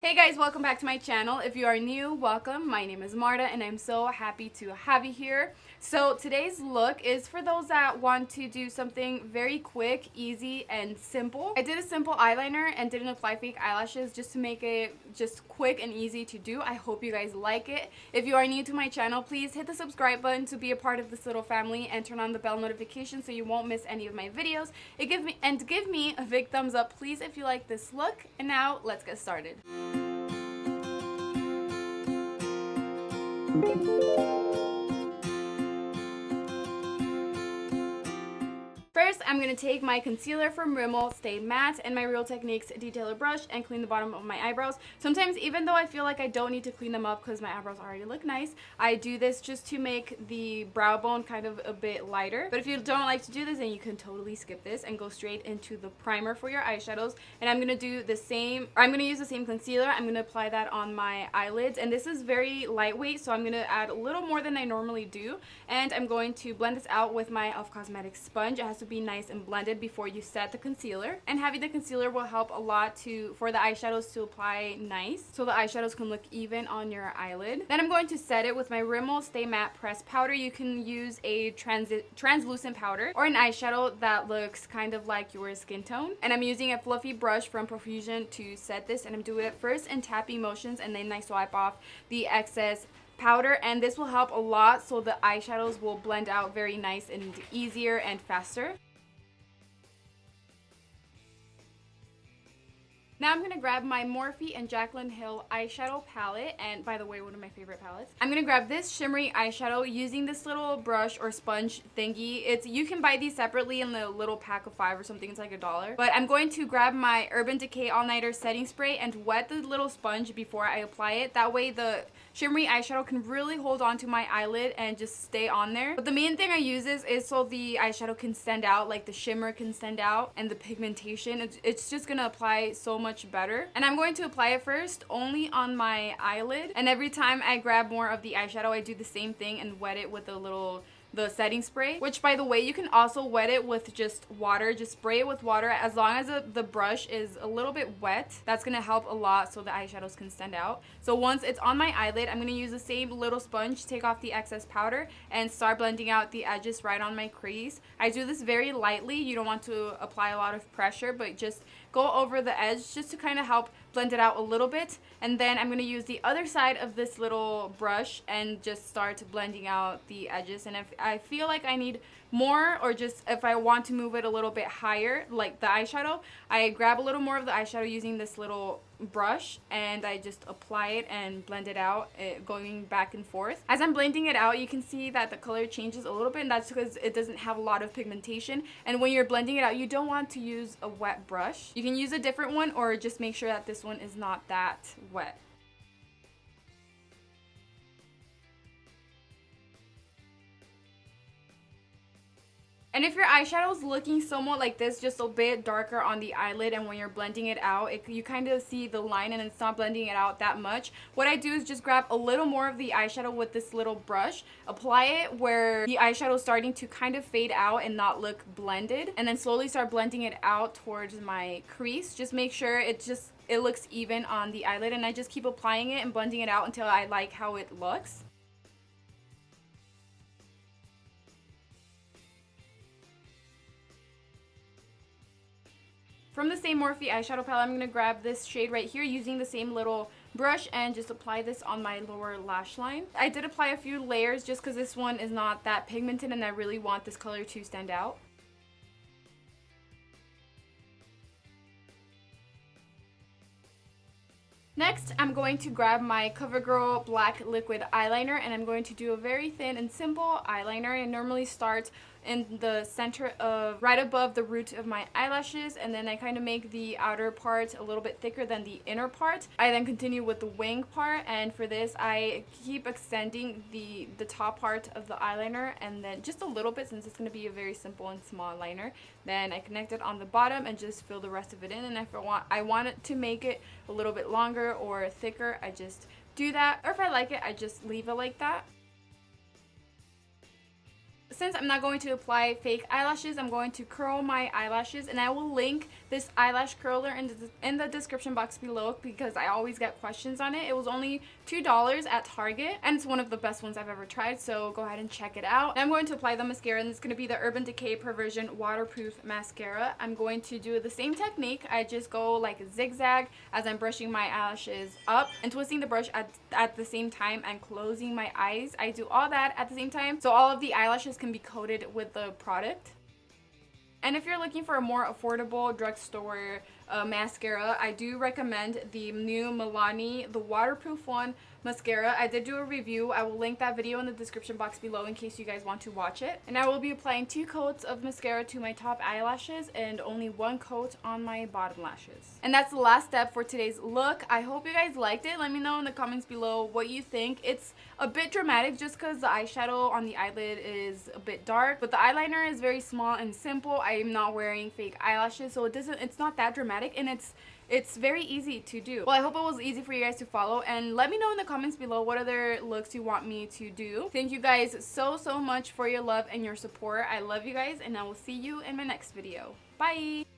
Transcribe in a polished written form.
Hey guys, welcome back to my channel. If you are new, welcome. My name is Marta and I'm so happy to have you here. So today's look is for those that want to do something very quick, easy, and simple. I did a simple eyeliner and didn't apply fake eyelashes just to make it just quick and easy to do. I hope you guys like it. If you are new to my channel, please hit the subscribe button to be a part of this little family and turn on the bell notification so you won't miss any of my videos. Give me a big thumbs up please if you like this look. And now let's get started. First, I'm going to take my concealer from Rimmel Stay Matte and my Real Techniques detailer brush and clean the bottom of my eyebrows. Sometimes, even though I feel like I don't need to clean them up because my eyebrows already look nice, I do this just to make the brow bone kind of a bit lighter. But if you don't like to do this, then you can totally skip this and go straight into the primer for your eyeshadows. And I'm going to do the same, or I'm going to use the same concealer. I'm going to apply that on my eyelids. And this is very lightweight, so I'm going to add a little more than I normally do. And I'm going to blend this out with my e.l.f. Cosmetics sponge. It has to be nice and blended before you set the concealer, and having the concealer will help a lot for the eyeshadows to apply nice so the eyeshadows can look even on your eyelid. Then I'm going to set it with my Rimmel Stay Matte pressed powder. You can use a translucent powder or an eyeshadow that looks kind of like your skin tone, and I'm using a fluffy brush from Profusion to set this, and I'm doing it first in tapping motions and then I swipe off the excess powder, and this will help a lot so the eyeshadows will blend out very nice and easier and faster. Now I'm going to grab my Morphe and Jacklyn Hill eyeshadow palette, and by the way, one of my favorite palettes. I'm going to grab this shimmery eyeshadow using this little brush or sponge thingy. You can buy these separately in the little pack of 5 or something. It's like $1. But I'm going to grab my Urban Decay All Nighter setting spray and wet the little sponge before I apply it. That way the shimmery eyeshadow can really hold on to my eyelid and just stay on there. But the main thing I use is so the eyeshadow can stand out, like the shimmer can stand out, and the pigmentation. It's just going to apply so much better. And I'm going to apply it first only on my eyelid, and every time I grab more of the eyeshadow I do the same thing and wet it with the setting spray, which by the way you can also wet it with just water. Just spray it with water as long as the brush is a little bit wet. That's gonna help a lot so the eyeshadows can stand out. So once it's on my eyelid, I'm gonna use the same little sponge to take off the excess powder and start blending out the edges right on my crease. I do this very lightly. You don't want to apply a lot of pressure, but just go over the edge just to kind of help blend it out a little bit. And then I'm going to use the other side of this little brush and just start blending out the edges. And if I feel like I need more, or just if I want to move it a little bit higher, like the eyeshadow, I grab a little more of the eyeshadow using this little brush and I just apply it and blend it out, going back and forth. As I'm blending it out, you can see that the color changes a little bit, and that's because it doesn't have a lot of pigmentation. And when you're blending it out, you don't want to use a wet brush. You can use a different one, or just make sure that this one is not that wet. And if your eyeshadow is looking somewhat like this, just a bit darker on the eyelid, and when you're blending it out, you kind of see the line and it's not blending it out that much, what I do is just grab a little more of the eyeshadow with this little brush, apply it where the eyeshadow is starting to kind of fade out and not look blended, and then slowly start blending it out towards my crease. Just make sure it looks even on the eyelid, and I just keep applying it and blending it out until I like how it looks. From the same Morphe eyeshadow palette, I'm going to grab this shade right here using the same little brush and just apply this on my lower lash line. I did apply a few layers just because this one is not that pigmented and I really want this color to stand out. Next, I'm going to grab my Covergirl black liquid eyeliner, and I'm going to do a very thin and simple eyeliner. I normally start in the center of right above the root of my eyelashes, and then I kind of make the outer part a little bit thicker than the inner part. I then continue with the wing part, and for this I keep extending the top part of the eyeliner, and then just a little bit since it's going to be a very simple and small liner. Then I connect it on the bottom and just fill the rest of it in, and if I want it to make it a little bit longer or thicker, I just do that, or if I like it, I just leave it like that. since I'm not going to apply fake eyelashes, I'm going to curl my eyelashes, and I will link this eyelash curler in the description box below because I always get questions on it. It was only $2 at Target, and it's one of the best ones I've ever tried, so go ahead and check it out. And I'm going to apply the mascara, and it's going to be the Urban Decay Perversion Waterproof Mascara. I'm going to do the same technique. I just go like a zigzag as I'm brushing my eyelashes up and twisting the brush at the same time and closing my eyes. I do all that at the same time so all of the eyelashes can be coated with the product. And if you're looking for a more affordable drugstore mascara, I do recommend the new MILANI, the waterproof one, mascara. I did do a review. I will link that video in the description box below in case you guys want to watch it. And I will be applying 2 coats of mascara to my top eyelashes and only 1 coat on my bottom lashes. And that's the last step for today's look. I hope you guys liked it. Let me know in the comments below what you think. It's a bit dramatic just because the eyeshadow on the eyelid is a bit dark, but the eyeliner is very small and simple. I am not wearing fake eyelashes, so it's not that dramatic, and it's very easy to do. Well, I hope it was easy for you guys to follow, and let me know in the comments below what other looks you want me to do. Thank you guys so much for your love and your support. I love you guys, and I will see you in my next video. Bye!